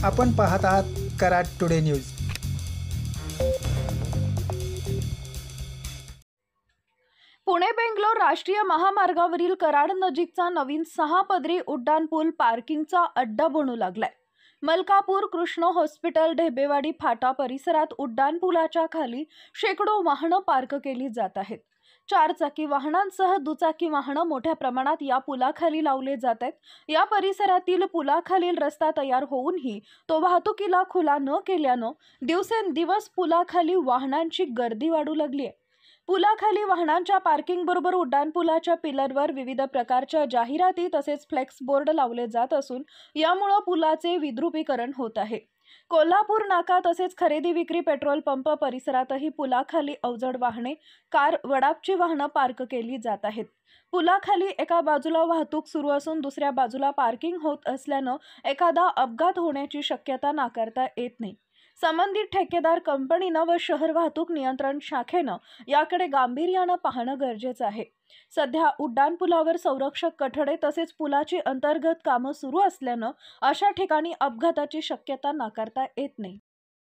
आपण पाहत आहात कराड टुडे न्यूज। पुणे बेंगलोर राष्ट्रीय महामार्गावरील कराड नजीकचा नवीन 6 पदरी उड्डाणपूल पार्किंगचा अड्डा बनू लागलाय। मलकापूर कृष्ण हॉस्पिटल ढेबेवाडी फाटा परिसरात उड्डाणपुलाच्या खाली शेकडो वाहनं पार्क केली जात आहेत। 4 चाकी वाहनांसह दुचाकी वाहनं मोठ्या प्रमाणात या पुलाखाली लावले जात आहेत। या परिसरातील पुलाखालील रस्ता तयार होऊनही तो वाहतुकीला खुला न केल्यानं दिवसेंदिवस पुलाखाली वाहनांची गर्दी वाढू लागली आहे। पुलाखाली वाहनांच्या पार्किंग बरोबर उड्डाणपुलाच्या पिलरवर विविध प्रकारच्या जाहिराती तसेच फ्लेक्स बोर्ड लावले जात असून यामुळे पुलाचे विद्रुपीकरण होत आहे। कोल्हापूर नाका तसेच खरेदी विक्री पेट्रोल पंप परिसरातही पुलाखाली अवजड वाहने, कार, वडापची वाहनं पार्क केली जात आहेत। पुलाखाली एका बाजूला वाहतूक सुरू असून दुसऱ्या बाजूला पार्किंग होत असल्यानं एखादा अपघात होण्याची शक्यता नाकारता येत नाही। संबंधित ठेकेदार कंपनीनं व शहर वाहतूक नियंत्रण शाखेनं याकडे गांभीर्यानं पाहणं गरजेचं आहे। सध्या उड्डाणपुलावर संरक्षक कठडे तसेच पुलाची अंतर्गत कामं सुरू असल्यानं अशा ठिकाणी अपघाताची शक्यता नाकारता येत नाही।